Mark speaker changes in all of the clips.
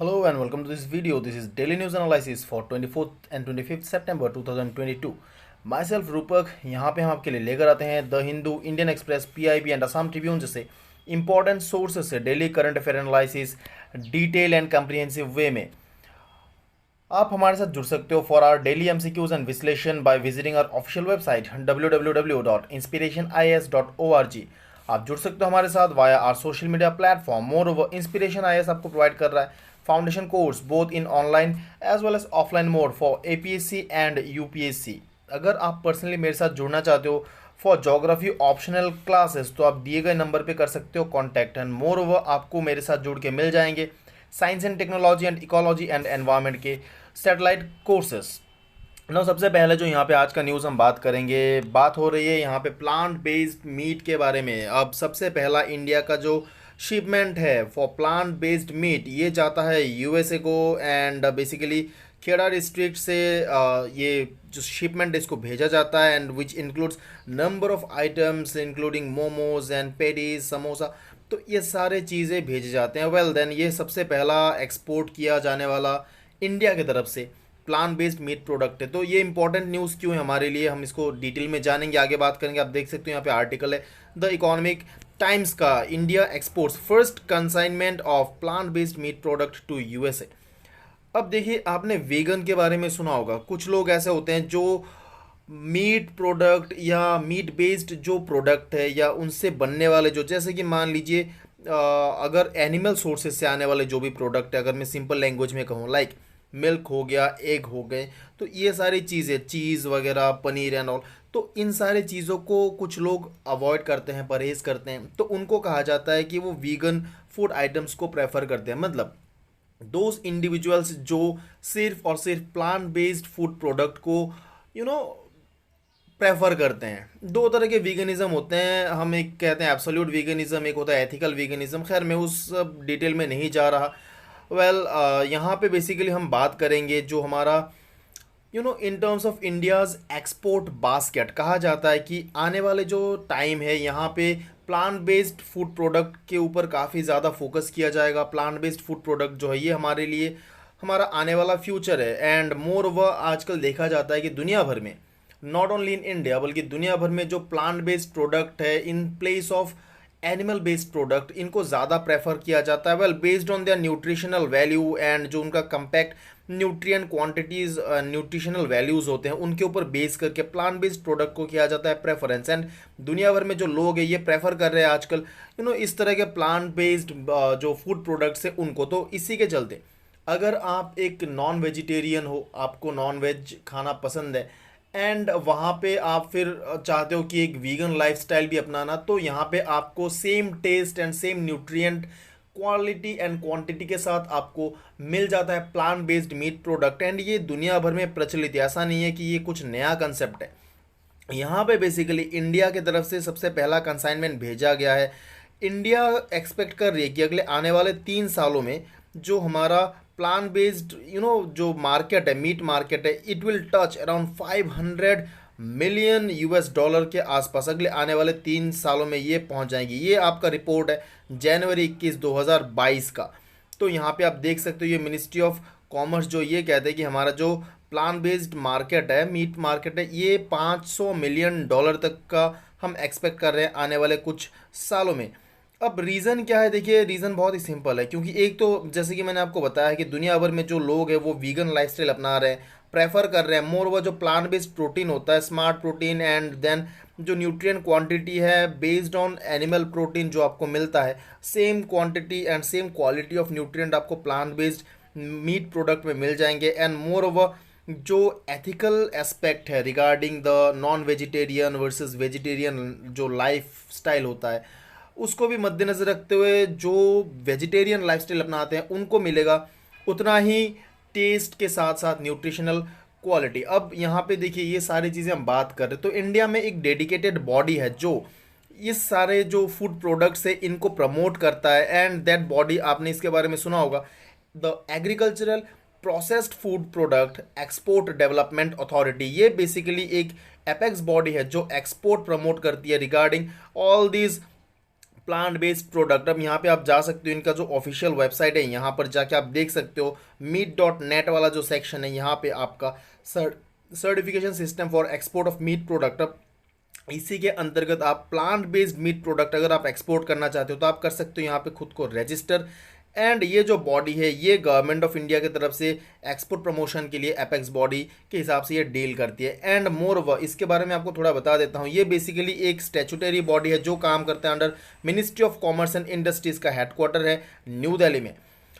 Speaker 1: Hello and welcome to this video. This is daily news analysis for 24th and 25th September 2022. Myself Rupak, यहाँ पे हम आपके लिए लेकर आते हैं the Hindu, Indian Express, PIB and Assam Tribune जैसे इंपॉर्टेंट सोर्सेस से daily current affair analysis detail and comprehensive way में। आप हमारे साथ जुड़ सकते हो for our daily MCQs and विश्लेषण by visiting our official website www.inspirationis.org। आप जुड़ सकते हो हमारे साथ via our social media platform. Moreover inspiration IAS आपको प्रोवाइड कर रहा है foundation course both in online as well as offline mode for APSC and UPSC. अगर आप पर्सनली मेरे साथ जुड़ना चाहते हो फॉर जोग्राफी ऑप्शनल क्लासेस तो आप दिए गए नंबर पे कर सकते हो कॉन्टैक्ट एंड मोर ओवर आपको मेरे साथ जुड़ के मिल जाएंगे science and technology and ecology and environment के सैटेलाइट कोर्सेस। ना सबसे पहले जो यहाँ पे आज का न्यूज़ हम बात करेंगे, बात हो रही है यहाँ पे प्लांट बेस्ड मीट के बारे में। अब सबसे पहला इंडिया का जो शिपमेंट है फॉर प्लांट बेस्ड मीट ये जाता है यूएसए को एंड बेसिकली खेड़ा डिस्ट्रिक्ट से ये जो शिपमेंट इसको भेजा जाता है and which includes number of items including momos and patties samosa. तो ये सारे चीज़ें भेजे जाते हैं। वेल देन ये सबसे पहला एक्सपोर्ट किया जाने वाला इंडिया की तरफ से प्लांट बेस्ड मीट प्रोडक्ट है। तो ये इंपॉर्टेंट न्यूज़ क्यों है हमारे लिए, हम इसको डिटेल में जानेंगे, आगे बात करेंगे। आप देख सकते हो यहाँ पे आर्टिकल है द इकोनॉमिक टाइम्स का, India exports first consignment of plant based meat product to USA. अब देखिए, आपने वेगन के बारे में सुना होगा। कुछ लोग ऐसे होते हैं जो मीट प्रोडक्ट या मीट बेस्ड जो प्रोडक्ट है या उनसे बनने वाले जो, जैसे कि मान लीजिए अगर एनिमल सोर्सेज से आने वाले जो भी प्रोडक्ट है, अगर मैं सिंपल लैंग्वेज में कहूँ लाइक मिल्क हो गया, एग हो गए, तो ये सारी चीज़ें चीज़ वगैरह पनीर एंड ऑल, तो इन सारी चीज़ों को कुछ लोग अवॉइड करते हैं, परहेज़ करते हैं, तो उनको कहा जाता है कि वो वीगन फूड आइटम्स को प्रेफर करते हैं। मतलब दोज इंडिविजुअल्स जो सिर्फ और सिर्फ प्लांट बेस्ड फूड प्रोडक्ट को यू नो प्रेफर करते हैं। दो तरह के वीगनिज्म होते हैं, हम एक कहते हैं एब्सोल्यूट वीगनिज्म, एक होता है एथिकल वीगनिज्म। खैर मैं उस डिटेल में नहीं जा रहा। वेल यहाँ पे बेसिकली हम बात करेंगे जो हमारा in terms of India's export basket कहा जाता है कि आने वाले जो टाइम है यहाँ पे प्लांट बेस्ड फूड प्रोडक्ट के ऊपर काफ़ी ज़्यादा फोकस किया जाएगा। प्लांट बेस्ड फूड प्रोडक्ट जो है ये हमारे लिए हमारा आने वाला फ्यूचर है। एंड मोर ओवर आजकल देखा जाता है कि दुनिया भर में, नॉट ओनली इन इंडिया बल्कि दुनिया भर में जो प्लांट बेस्ड प्रोडक्ट है in place of animal based product इनको ज़्यादा प्रेफर किया जाता है। Well based on their nutritional value and जो उनका compact nutrient quantities nutritional values होते हैं उनके ऊपर बेस करके प्लांट बेस्ड प्रोडक्ट को किया जाता है प्रेफरेंस। एंड दुनिया भर में जो लोग हैं ये प्रेफर कर रहे हैं आजकल इस तरह के प्लांट बेस्ड जो फूड प्रोडक्ट्स हैं उनको। तो इसी के चलते अगर आप एक नॉन वेजिटेरियन हो, आपको नॉन वेज खाना पसंद है एंड वहाँ पे आप फिर चाहते हो कि एक वीगन लाइफस्टाइल भी अपनाना, तो यहाँ पे आपको same taste and same nutrient quality and quantity के साथ आपको मिल जाता है plant based meat product. And ये दुनिया भर में प्रचलित है, ऐसा नहीं है कि ये कुछ नया कंसेप्ट है। यहाँ पे बेसिकली इंडिया की तरफ से सबसे पहला कंसाइनमेंट भेजा गया है। इंडिया एक्सपेक्ट कर रही है कि अगले आने वाले 3 सालों में जो हमारा प्लांट बेस्ड जो मार्केट है, मीट मार्केट है, it will touch around 500 million US dollar के आसपास अगले आने वाले 3 सालों में ये पहुंच जाएंगी। ये आपका रिपोर्ट है जनवरी 21 2022 का। तो यहाँ पे आप देख सकते हो ये मिनिस्ट्री ऑफ कॉमर्स जो ये कहते हैं कि हमारा जो प्लांट बेस्ड मार्केट है, मीट मार्केट है, ये 500 मिलियन डॉलर तक का हम एक्सपेक्ट कर रहे हैं आने वाले कुछ सालों में। अब रीज़न क्या है? देखिए रीज़न बहुत ही सिंपल है, क्योंकि एक तो जैसे कि मैंने आपको बताया कि दुनिया भर में जो लोग हैं वो वीगन लाइफस्टाइल अपना रहे हैं, प्रेफर कर रहे हैं। मोर ओवर जो प्लांट बेस्ड प्रोटीन होता है, स्मार्ट प्रोटीन, एंड देन जो न्यूट्रिएंट क्वांटिटी है बेस्ड ऑन एनिमल प्रोटीन जो आपको मिलता है, same quantity and same quality of nutrient आपको प्लांट बेस्ड मीट प्रोडक्ट में मिल जाएंगे। एंड मोर ओवर जो एथिकल एस्पेक्ट है regarding the non vegetarian versus vegetarian जो लाइफ स्टाइल होता है उसको भी मद्देनज़र रखते हुए जो वेजिटेरियन लाइफस्टाइल अपनाते हैं उनको मिलेगा उतना ही टेस्ट के साथ साथ न्यूट्रिशनल क्वालिटी। अब यहाँ पे देखिए ये सारी चीज़ें हम बात कर रहे हैं, तो इंडिया में एक डेडिकेटेड बॉडी है जो इस सारे जो फूड प्रोडक्ट्स है इनको प्रमोट करता है। एंड दैट बॉडी, आपने इसके बारे में सुना होगा, the agricultural processed food product export development authority. ये बेसिकली एक एपेक्स बॉडी है जो एक्सपोर्ट प्रमोट करती है regarding all these plant based product. अब यहाँ पे आप जा सकते हो, इनका जो ऑफिशियल वेबसाइट है यहाँ पर जाके आप देख सकते हो। मीट.net वाला जो सेक्शन है यहाँ पे आपका certification system for export of meat product. अब इसी के अंतर्गत आप प्लांट बेस्ड मीट प्रोडक्ट अगर आप एक्सपोर्ट करना चाहते हो तो आप कर सकते हो यहाँ पे खुद को रजिस्टर। एंड ये जो बॉडी है ये गवर्नमेंट ऑफ इंडिया की तरफ से एक्सपोर्ट प्रमोशन के लिए एपेक्स बॉडी के हिसाब से ये डील करती है। एंड मोर ओवर इसके बारे में आपको थोड़ा बता देता हूँ, ये बेसिकली एक स्टैट्यूटरी बॉडी है जो काम करता है under ministry of commerce and industries का हेडक्वार्टर है न्यू दिल्ली में।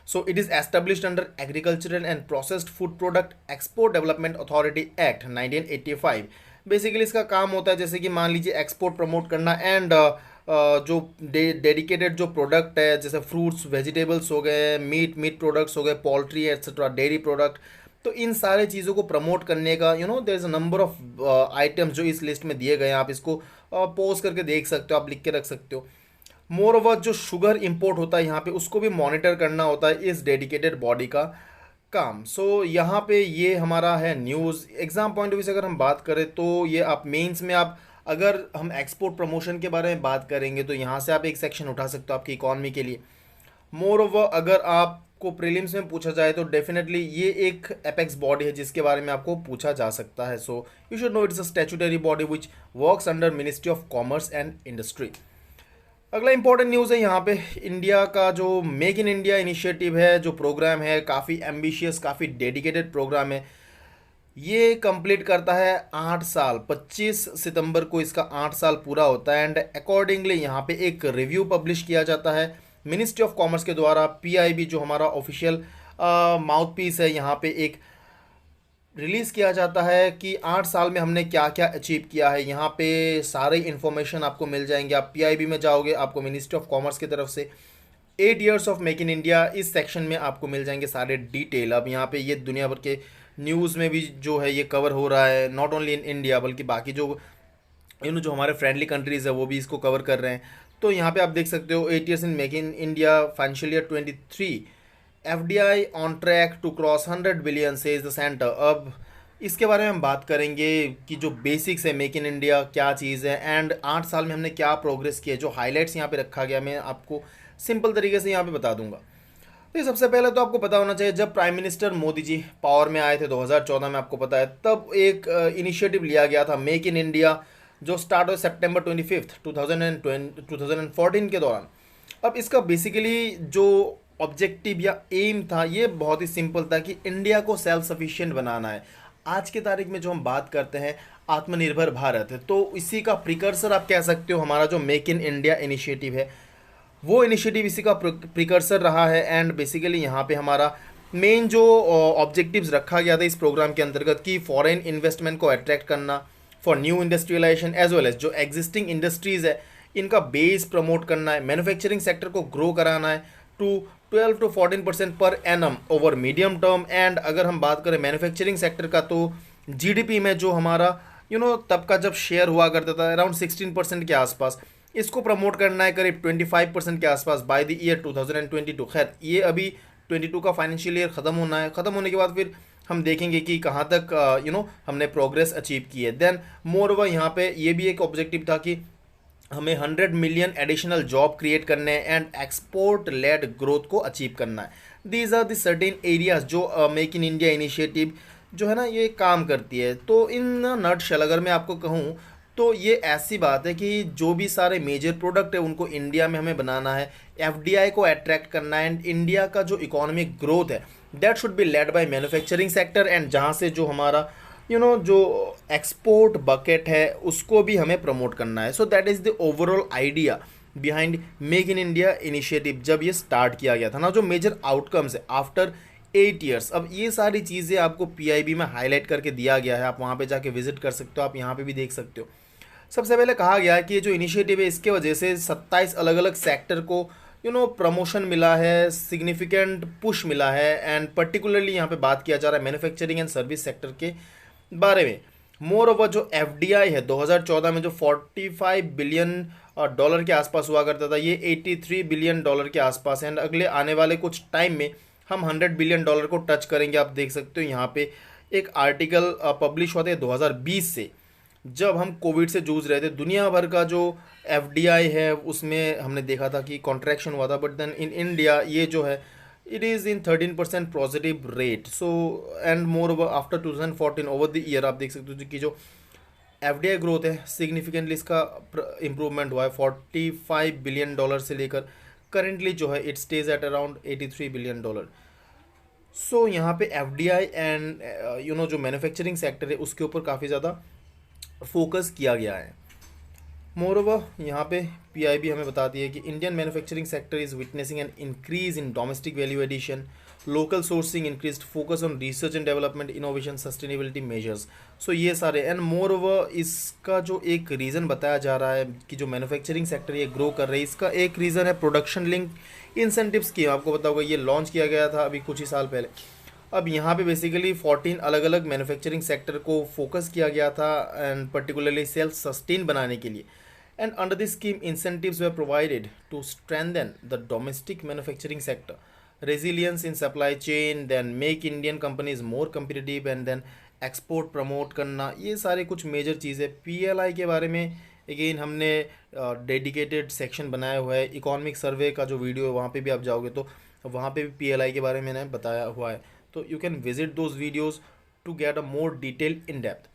Speaker 1: So it is established under agricultural and processed food product export development authority act 1985। Basically इसका काम होता है जैसे कि मान लीजिए एक्सपोर्ट प्रमोट करना एंड जो डेडिकेटेड जो प्रोडक्ट है जैसे फ्रूट्स वेजिटेबल्स हो गए, मीट प्रोडक्ट्स हो गए, पोल्ट्री एट्सेट्रा, डेयरी प्रोडक्ट, तो इन सारे चीज़ों को प्रमोट करने का there is a number of items जो इस लिस्ट में दिए गए हैं। आप इसको पोज करके देख सकते हो, आप लिख के रख सकते हो। मोर ओवर जो शुगर इंपोर्ट होता है यहाँ पे उसको भी मॉनिटर करना होता है इस डेडिकेटेड बॉडी का काम। सो यहाँ पे ये हमारा है news. Exam point of view से अगर हम बात करें तो ये आप मेंस में आप अगर हम एक्सपोर्ट प्रमोशन के बारे में बात करेंगे तो यहाँ से आप एक सेक्शन उठा सकते हो आपकी इकॉनमी के लिए। मोर ओवर अगर आपको प्रीलिम्स में पूछा जाए तो डेफिनेटली ये एक एपेक्स बॉडी है जिसके बारे में आपको पूछा जा सकता है। So you should know it's a statutory body which works under ministry of commerce and industry. अगला इंपॉर्टेंट न्यूज़ है यहाँ पे इंडिया का जो मेक इन इंडिया इनिशिएटिव है, जो प्रोग्राम है काफ़ी एम्बिशियस, काफ़ी डेडिकेटेड प्रोग्राम है। ये कंप्लीट करता है 8 साल, 25 सितंबर को इसका 8 साल पूरा होता है। एंड अकॉर्डिंगली यहाँ पे एक रिव्यू पब्लिश किया जाता है मिनिस्ट्री ऑफ कॉमर्स के द्वारा। पीआईबी जो हमारा ऑफिशियल माउथ पीस है यहाँ पे एक रिलीज़ किया जाता है कि 8 साल में हमने क्या क्या अचीव किया है। यहाँ पे सारे इन्फॉर्मेशन आपको मिल जाएंगे। आप पीआईबी में जाओगे आपको मिनिस्ट्री ऑफ कॉमर्स की तरफ से 8 years of make in India इस सेक्शन में आपको मिल जाएंगे सारे डिटेल। अब यहाँ पे ये दुनिया भर के न्यूज़ में भी जो है ये कवर हो रहा है, नॉट ओनली इन इंडिया बल्कि बाकी जो जो हमारे फ्रेंडली कंट्रीज़ है वो भी इसको कवर कर रहे हैं। तो यहाँ पे आप देख सकते हो 8 years in make in India financial year 23 FDI on track to cross 100 billion says the centre. अब इसके बारे में हम बात करेंगे कि जो बेसिक्स है मेक इन इंडिया क्या चीज़ है एंड 8 साल में हमने क्या प्रोग्रेस किया। जो हाईलाइट्स यहाँ पे रखा गया मैं आपको सिंपल तरीके से यहाँ पे बता दूंगा। तो ये सबसे पहले तो आपको पता होना चाहिए जब prime minister Modi ji power में आए थे 2014 में, आपको पता है तब एक इनिशिएटिव लिया गया था मेक इन इंडिया जो स्टार्ट हुआ सितंबर 25 2014 के दौरान। अब इसका बेसिकली जो ऑब्जेक्टिव या एम था ये बहुत ही सिंपल था कि इंडिया को सेल्फ सफिशिएंट बनाना है। आज के तारीख में जो हम बात करते हैं आत्मनिर्भर भारत है, तो इसी का प्रिकर्सर आप कह सकते हो हमारा जो मेक इन इंडिया इनिशिएटिव है वो इनिशिएटिव इसी का प्रिकर्सर रहा है। एंड बेसिकली यहाँ पे हमारा मेन जो ऑब्जेक्टिव्स रखा गया था इस प्रोग्राम के अंतर्गत कि फॉरेन इन्वेस्टमेंट को अट्रैक्ट करना for new industrialisation as well as जो एग्जिस्टिंग इंडस्ट्रीज़ है इनका बेस प्रमोट करना है, मैन्युफैक्चरिंग सेक्टर को ग्रो कराना है to 12 to 14% per annum over medium term. And अगर हम बात करें मैन्युफैक्चरिंग सेक्टर का तो जीडीपी में जो हमारा तब का जब शेयर हुआ करता था अराउंड 16% के आसपास, इसको प्रमोट करना है करीब 25% के आसपास बाय द ईयर 2022। खैर ये अभी 22 का फाइनेंशियल ईयर ख़त्म होना है, ख़त्म होने के बाद फिर हम देखेंगे कि कहाँ तक हमने प्रोग्रेस अचीव की है। देन मोर ओवर यहाँ पे ये भी एक ऑब्जेक्टिव था कि हमें 100 मिलियन एडिशनल जॉब क्रिएट करने हैं एंड एक्सपोर्ट लेड ग्रोथ को अचीव करना है। These are the certain areas जो मेक इन इंडिया इनिशिएटिव जो है ना ये काम करती है। तो इन नटशेल अगर मैं आपको कहूँ तो ये ऐसी बात है कि जो भी सारे मेजर प्रोडक्ट है उनको इंडिया में हमें बनाना है, एफडीआई को अट्रैक्ट करना है एंड इंडिया का जो इकोनॉमिक ग्रोथ है that should be led by manufacturing sector. And जहाँ से जो हमारा जो एक्सपोर्ट बकेट है उसको भी हमें प्रमोट करना है। So that is the overall idea behind make in India initiative जब ये स्टार्ट किया गया था ना। जो मेजर आउटकम्स है आफ्टर 8 ईयर्स, अब ये सारी चीज़ें आपको पीआईबी में हाईलाइट करके दिया गया है, आप वहाँ पे जाके विजिट कर सकते हो, आप यहाँ पे भी देख सकते हो। सबसे पहले कहा गया है कि ये जो इनिशिएटिव है इसके वजह से 27 अलग अलग सेक्टर को प्रमोशन मिला है, सिग्निफिकेंट पुश मिला है। एंड पर्टिकुलरली यहाँ पे बात किया जा रहा है मैन्युफैक्चरिंग एंड सर्विस सेक्टर के बारे में। मोर ओवर जो एफडीआई है 2014 में जो 45 बिलियन डॉलर के आसपास हुआ करता था ये 83 बिलियन डॉलर के आसपास है। एंड अगले आने वाले कुछ टाइम में हम 100 बिलियन डॉलर को टच करेंगे। आप देख सकते हो यहाँ पे एक आर्टिकल पब्लिश होते हैं 2020 से जब हम कोविड से जूझ रहे थे, दुनिया भर का जो एफडीआई है उसमें हमने देखा था कि कॉन्ट्रैक्शन हुआ था, बट देन इन इंडिया ये जो है it is in 13% positive rate. So and more over after 2014 over the year आप देख सकते हो कि जो एफडीआई ग्रोथ है सिग्निफिकेंटली इसका इम्प्रूवमेंट हुआ है 45 बिलियन डॉलर से लेकर करेंटली जो है it stage at around 83 billion dollar. So यहाँ पे एफडीआई एंड जो मैन्युफैक्चरिंग सेक्टर है उसके ऊपर काफ़ी ज़्यादा फोकस किया गया है। मोर ओवर यहाँ पे पीआईबी हमें बताती है कि Indian manufacturing sector is witnessing an increase in domestic value addition, local sourcing, increased focus on research and development, innovation, sustainability measures. So ये सारे एंड मोर ओवर इसका जो एक रीज़न बताया जा रहा है कि जो मैन्युफैक्चरिंग सेक्टर ये ग्रो कर रही है, इसका एक रीज़न है प्रोडक्शन लिंक इंसेंटिव स्कीम। आपको पता होगा ये लॉन्च किया गया था अभी कुछ ही साल पहले। अब यहाँ पे बेसिकली 14 अलग अलग मैन्युफैक्चरिंग सेक्टर को फोकस किया गया था एंड पर्टिकुलरली सेल्फ सस्टेन बनाने के लिए। And under this scheme, incentives were provided to strengthen the domestic manufacturing sector, resilience in supply chain, then make Indian companies more competitive, and then export promote करना। ये सारे कुछ major चीज़ें PLI के बारे में अगेन हमने डेडिकेटेड सेक्शन बनाया हुआ है। इकोनॉमिक सर्वे का जो वीडियो है वहाँ पे भी आप जाओगे तो वहाँ पे भी पीएलआई के बारे में मैंने बताया हुआ है, तो you can visit those videos to get a more detail in depth.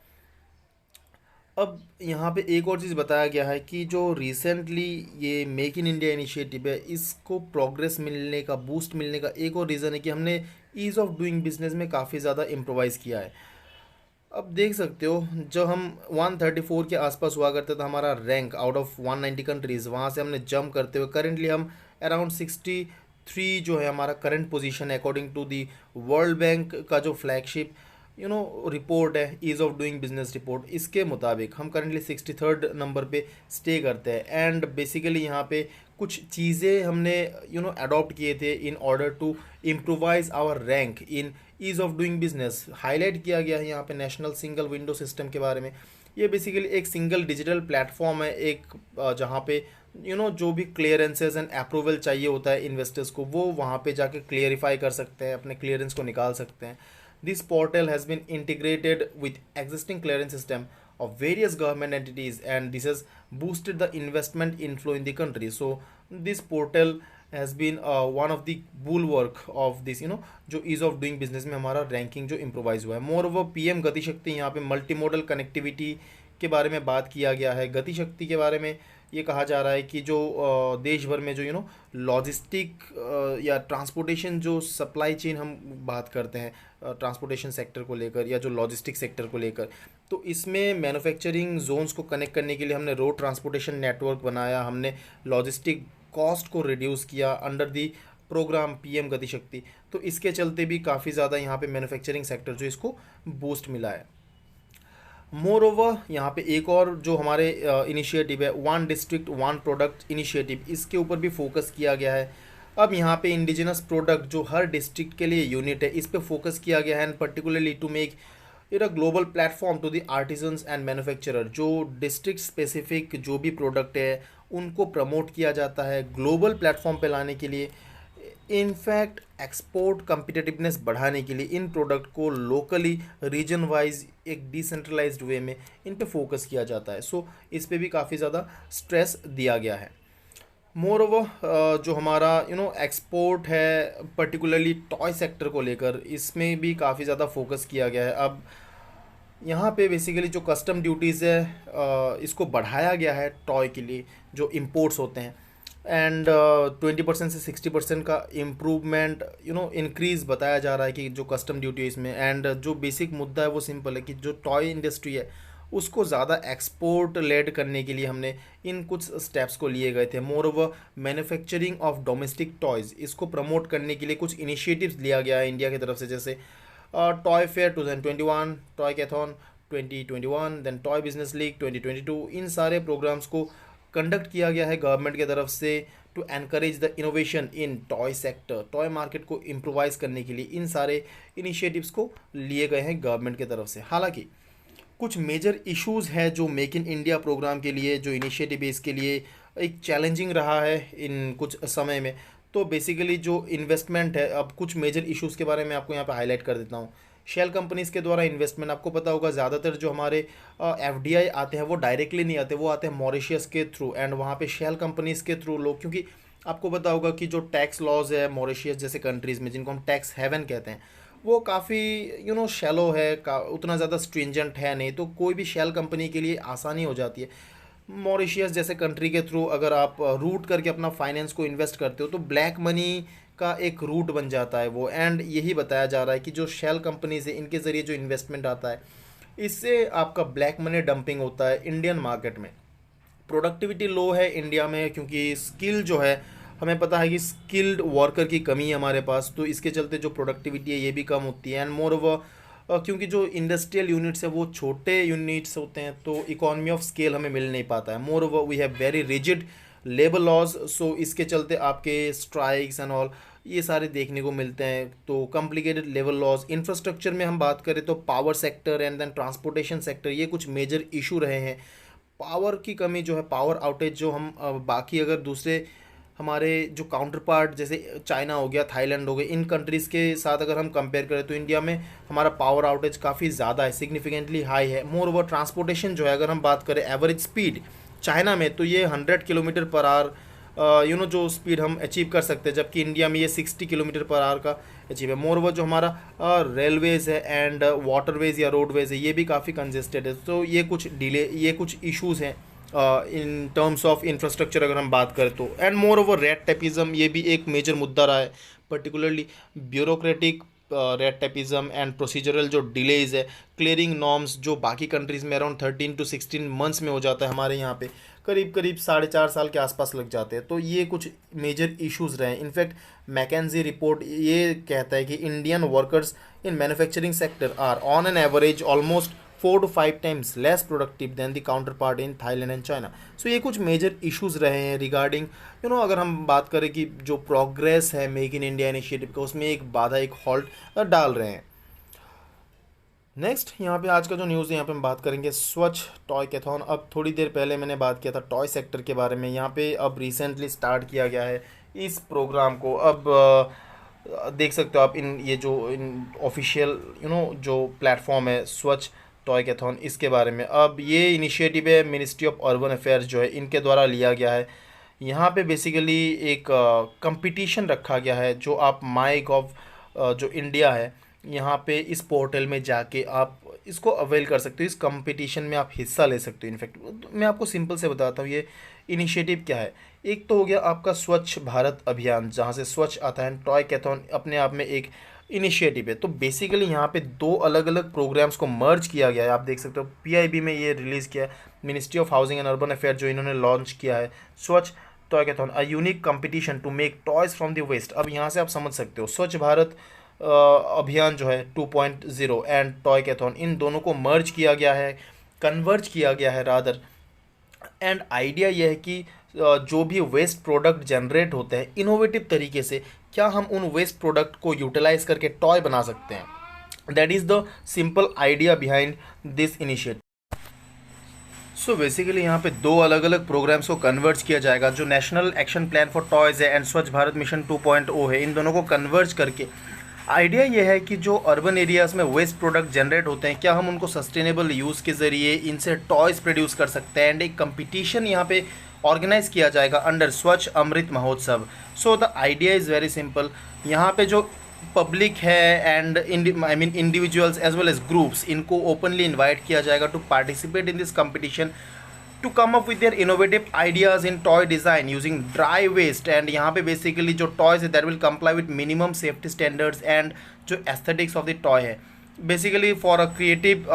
Speaker 1: अब यहाँ पे एक और चीज़ बताया गया है कि जो रिसेंटली ये मेक इन इंडिया इनिशिएटिव है इसको प्रोग्रेस मिलने का, बूस्ट मिलने का एक और रीज़न है कि हमने ईज़ ऑफ डूइंग बिजनेस में काफ़ी ज़्यादा इम्प्रोवाइज़ किया है। अब देख सकते हो जब हम 134 के आसपास हुआ करते थे हमारा रैंक आउट ऑफ 190 कंट्रीज़, वहाँ से हमने जंप करते हुए करेंटली हम अराउंड 63 जो है हमारा करंट पोजीशन है according to the world bank का जो फ्लैगशिप रिपोर्ट है, ease of doing business report, इसके मुताबिक हम करेंटली 63rd नंबर पे स्टे करते हैं। एंड बेसिकली यहाँ पे कुछ चीज़ें हमने अडॉप्ट किए थे in order to improvise our rank in ease of doing business. Highlight किया गया है यहाँ पे नेशनल सिंगल विंडो सिस्टम के बारे में। ये बेसिकली एक सिंगल डिजिटल प्लेटफॉर्म है, एक जहाँ पे जो भी क्लियरेंसेज एंड अप्रूवल चाहिए होता है इन्वेस्टर्स को, वो वहाँ पे जाके क्लियरिफाई कर सकते हैं, अपने क्लियरेंस को निकाल सकते हैं। This portal has been integrated with existing clearance system of various government entities, and this has boosted the investment inflow in the country. So this portal has been one of the bulwark of this जो ease of doing business में हमारा ranking जो improvise हुआ है। Moreover PM गति शक्ति, यहाँ पे मल्टीमोडल कनेक्टिविटी के बारे में बात किया गया है। गति शक्ति के बारे में ये कहा जा रहा है कि जो देश भर में जो लॉजिस्टिक या ट्रांसपोर्टेशन जो सप्लाई चेन हम बात करते हैं ट्रांसपोर्टेशन सेक्टर को लेकर या जो लॉजिस्टिक सेक्टर को लेकर, तो इसमें मैन्युफैक्चरिंग जोन्स को कनेक्ट करने के लिए हमने रोड ट्रांसपोर्टेशन नेटवर्क बनाया, हमने लॉजिस्टिक कॉस्ट को रिड्यूस किया अंडर दी प्रोग्राम पीएम गति शक्ति। तो इसके चलते भी काफ़ी ज़्यादा यहाँ पे मैन्युफैक्चरिंग सेक्टर जो इसको बूस्ट मिला है। मोर ओवर यहाँ पे एक और जो हमारे इनिशिएटिव है one district one product initiative, इसके ऊपर भी फोकस किया गया है। अब यहाँ पे इंडिजिनस प्रोडक्ट जो हर डिस्ट्रिक्ट के लिए यूनिट है इस पे फोकस किया गया है and particularly to make it a global platform to the artisans and manufacturer. जो डिस्ट्रिक्ट स्पेसिफिक जो भी प्रोडक्ट है उनको प्रमोट किया जाता है ग्लोबल प्लेटफॉर्म पे लाने के लिए। इनफैक्ट एक्सपोर्ट कम्पिटिटिवनेस बढ़ाने के लिए इन प्रोडक्ट को लोकली रीजन वाइज एक डिसेंट्रलाइज्ड वे में इन पे फोकस किया जाता है। सो इस पे भी काफ़ी ज़्यादा स्ट्रेस दिया गया है। मोर ओवर जो हमारा एक्सपोर्ट है पर्टिकुलरली टॉय सेक्टर को लेकर, इसमें भी काफ़ी ज़्यादा फोकस किया गया है। अब यहाँ पे बेसिकली जो कस्टम ड्यूटीज़ है इसको बढ़ाया गया है टॉय के लिए जो इंपोर्ट्स होते हैं एंड 20% से 60% का इम्प्रूवमेंट इंक्रीज़ बताया जा रहा है कि जो कस्टम ड्यूटी है इसमें। एंड जो बेसिक मुद्दा है वो सिंपल है कि जो टॉय इंडस्ट्री है उसको ज़्यादा एक्सपोर्ट लेड करने के लिए हमने इन कुछ स्टेप्स को लिए गए थे। More over manufacturing of domestic toys इसको प्रमोट करने के लिए कुछ इनिशिएटिव्स लिया गया है इंडिया की तरफ से, जैसे toy fair 2021, toycathon 2021, then toy business league 2022। इन सारे प्रोग्राम्स को कंडक्ट किया गया है गवर्नमेंट की तरफ से to encourage the innovation in toy sector. Toy market को इम्प्रोवाइज़ करने के लिए इन सारे इनिशिएटिव्स को लिए गए हैं गवर्नमेंट की तरफ से। हालांकि कुछ मेजर इश्यूज़ हैं जो मेक इन इंडिया प्रोग्राम के लिए जो इनिशिएटिव है इसके लिए एक चैलेंजिंग रहा है इन कुछ समय में। तो बेसिकली जो इन्वेस्टमेंट है, अब कुछ मेजर इश्यूज़ के बारे में आपको यहाँ पे हाईलाइट कर देता हूँ शेल कंपनीज़ के द्वारा इन्वेस्टमेंट, आपको पता होगा ज़्यादातर जो हमारे एफडीआई आते हैं वो डायरेक्टली नहीं आते, वो आते हैं मॉरिशियस के थ्रू, एंड वहाँ पे शेल कंपनीज़ के थ्रू लोग, क्योंकि आपको पता होगा कि जो टैक्स लॉज है मॉरिशियस जैसे कंट्रीज़ में, जिनको हम टैक्स हेवन कहते हैं, वो काफ़ी शैलो है, उतना ज़्यादा स्ट्रिंजेंट है नहीं, तो कोई भी शेल कंपनी के लिए आसानी हो जाती है। मॉरिशियस जैसे कंट्री के थ्रू अगर आप रूट करके अपना फाइनेंस को इन्वेस्ट करते हो तो ब्लैक मनी का एक रूट बन जाता है वो, एंड यही बताया जा रहा है कि जो शेल कंपनीज है इनके ज़रिए जो इन्वेस्टमेंट आता है, इससे आपका ब्लैक मनी डंपिंग होता है इंडियन मार्केट में। प्रोडक्टिविटी लो है इंडिया में, क्योंकि स्किल जो है, हमें पता है कि स्किल्ड वर्कर की कमी है हमारे पास, तो इसके चलते जो प्रोडक्टिविटी है ये भी कम होती है। एंड मोर ओवर क्योंकि जो इंडस्ट्रियल यूनिट्स है वो छोटे यूनिट्स होते हैं, तो इकोनॉमी ऑफ स्केल हमें मिल नहीं पाता है। Moreover we have very rigid labour laws, so इसके चलते आपके स्ट्राइक्स एंड ऑल ये सारे देखने को मिलते हैं। तो कॉम्प्लिकेटेड लेबर लॉज, इंफ्रास्ट्रक्चर में हम बात करें तो power sector and then transportation sector, ये कुछ मेजर इशू रहे हैं। पावर की कमी जो है, पावर आउटेज जो हम बाकी अगर दूसरे हमारे जो काउंटर पार्ट जैसे चाइना हो गया, थाईलैंड हो गए, इन कंट्रीज़ के साथ अगर हम कंपेयर करें तो इंडिया में हमारा पावर आउटेज काफ़ी ज़्यादा है, सिग्निफिकेंटली हाई है। मोर ओवर ट्रांसपोर्टेशन जो है, अगर हम बात करें एवरेज स्पीड चाइना में, तो ये 100 किलोमीटर पर आवर जो स्पीड हम अचीव कर सकते हैं, जबकि इंडिया में ये 60 किलोमीटर पर आवर का अचीव है। मोर ओवर जो हमारा रेलवेज़ है एंड वाटरवेज़ या रोडवेज़ है, ये भी काफ़ी कंजेस्टेड है। तो ये कुछ डिले, ये कुछ इश्यूज़ हैं इन टर्म्स ऑफ इंफ्रास्ट्रक्चर अगर हम बात करें तो। And more over red tapism, ये भी एक मेजर मुद्दा रहा है, particularly bureaucratic red tapism and procedural जो डिलेज है, क्लियरिंग नॉर्म्स जो बाकी कंट्रीज़ में अराउंड 13 to 16 मंथ्स में हो जाता है, हमारे यहाँ पे करीब करीब 4.5 साल के आसपास लग जाते हैं। तो ये कुछ मेजर इश्यूज़ रहे हैं। इनफैक्ट मैकेंजी रिपोर्ट ये कहता है कि Indian workers in manufacturing sector are on an average almost 4 to 5 times less productive than the counterpart in Thailand and China. So ये कुछ मेजर इश्यूज़ रहे हैं रिगार्डिंग अगर हम बात करें कि जो प्रोग्रेस है मेक इन इंडिया इनिशिएटिव का, उसमें एक बाधा, एक हॉल्ट डाल रहे हैं। नेक्स्ट यहाँ पे आज का जो न्यूज़ है, यहाँ पे हम बात करेंगे स्वच्छ टॉय कैथॉन। अब थोड़ी देर पहले मैंने बात किया था टॉय सेक्टर के बारे में, यहाँ पे अब रिसेंटली स्टार्ट किया गया है इस प्रोग्राम को। अब देख सकते हो आप इन ऑफिशियल जो प्लेटफॉर्म है स्वच्छ टॉय कैथॉन, इसके बारे में। अब ये इनिशिएटिव है मिनिस्ट्री ऑफ अर्बन अफेयर्स जो है इनके द्वारा लिया गया है। यहाँ पे बेसिकली एक कंपटीशन रखा गया है, जो आप माई गॉव जो इंडिया है, यहाँ पे इस पोर्टल में जाके आप इसको अवेल कर सकते हो, इस कंपटीशन में आप हिस्सा ले सकते हो। इनफैक्ट मैं आपको सिंपल से बताता हूँ ये इनिशिएटिव क्या है। एक तो हो गया आपका स्वच्छ भारत अभियान, जहाँ से स्वच्छ आता है, टॉय कैथॉन अपने आप में एक इनिशिएटिव है। तो बेसिकली यहाँ पे दो अलग अलग प्रोग्राम्स को मर्ज किया गया है। आप देख सकते हो पीआईबी में ये रिलीज़ किया है, ministry of housing and urban affair जो इन्होंने लॉन्च किया है, Swachh toycathon a unique competition to make toys from the waste. अब यहाँ से आप समझ सकते हो स्वच्छ भारत अभियान जो है 2.0 एंड टॉय कैथॉन, इन दोनों को मर्ज किया गया है, कन्वर्ज किया गया है रादर। एंड आइडिया यह है कि जो भी वेस्ट प्रोडक्ट जनरेट होते हैं इनोवेटिव तरीके से, क्या हम उन वेस्ट प्रोडक्ट को यूटिलाइज करके टॉय बना सकते हैं। That is the simple idea behind this initiative. So basically यहाँ पे दो अलग अलग प्रोग्राम्स को कन्वर्ज किया जाएगा, जो national action plan for toys है एंड स्वच्छ भारत मिशन 2.0 है। इन दोनों को कन्वर्ज करके आइडिया यह है कि जो अर्बन एरियाज़ में वेस्ट प्रोडक्ट जनरेट होते हैं, क्या हम उनको सस्टेनेबल यूज़ के ज़रिए इनसे टॉयज़ प्रोड्यूस कर सकते हैं। एंड एक कंपटीशन यहाँ पे ऑर्गेनाइज किया जाएगा under Swachh Amrit Mahotsav. So the idea is very simple. यहाँ पे जो पब्लिक है and individuals as well as groups, इनको ओपनली इन्वाइट किया जाएगा to participate in this competition to come up with their innovative ideas in toy design using dry waste। and यहाँ पे basically जो toys है that will comply with minimum safety standards and जो aesthetics of the toy है, basically for a creative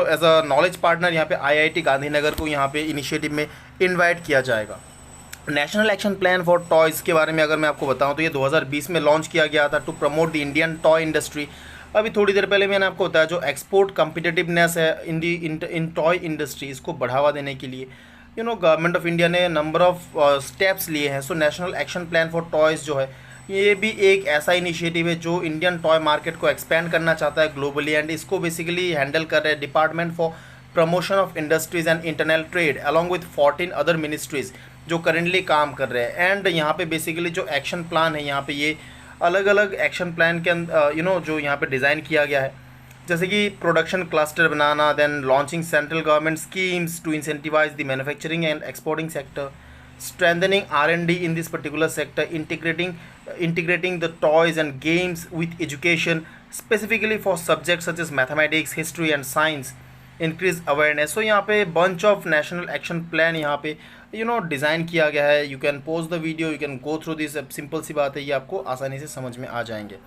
Speaker 1: as a knowledge partner यहाँ पे IIT Gandhinagar को यहाँ पे इनिशिएटिव में इन्वाइट किया जाएगा। National action plan for toys के बारे में अगर मैं आपको बताऊँ तो ये 2020 में लॉन्च किया गया था to promote the Indian toy industry. अभी थोड़ी देर पहले मैंने आपको बताया जो एक्सपोर्ट कम्पिटिटिवनेस है इन टॉय इंडस्ट्री, इसको बढ़ावा देने के लिए गवर्नमेंट ऑफ इंडिया ने नंबर ऑफ स्टेप्स लिए हैं। So national action plan for toys जो है ये भी एक ऐसा इनिशिएटिव है जो इंडियन टॉय मार्केट को एक्सपेंड करना चाहता है ग्लोबली, एंड इसको बेसिकली हैंडल कर रहे हैं department for promotion of industries and international trade along with 14 other ministries जो करेंटली काम कर रहे हैं। एंड यहाँ पे बेसिकली जो एक्शन प्लान है, यहाँ पे ये अलग अलग एक्शन प्लान के अंदर जो यहाँ पे डिज़ाइन किया गया है, जैसे कि प्रोडक्शन क्लस्टर बनाना, then launching central government schemes to incentivise the manufacturing and exporting sector, strengthening R&D in this particular sector, integrating the toys and games with education, specifically for subjects such as mathematics, history and science, increase awareness. So यहाँ पे bunch of national action plan यहाँ पे design किया गया है. You can pause the video, you can go through this. Simple सी बात है, ये आपको आसानी से समझ में आ जाएंगे.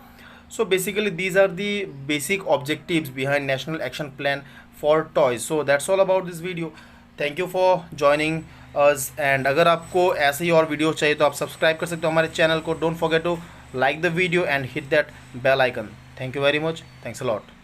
Speaker 1: So basically these are the basic objectives behind national action plan for toys. So that's all about this video. Thank you for joining us. And अगर आपको ऐसे ही और वीडियो चाहिए तो आप सब्सक्राइब कर सकते हो हमारे चैनल को. Don't forget to like the video and hit that bell icon. Thank you very much. Thanks a lot.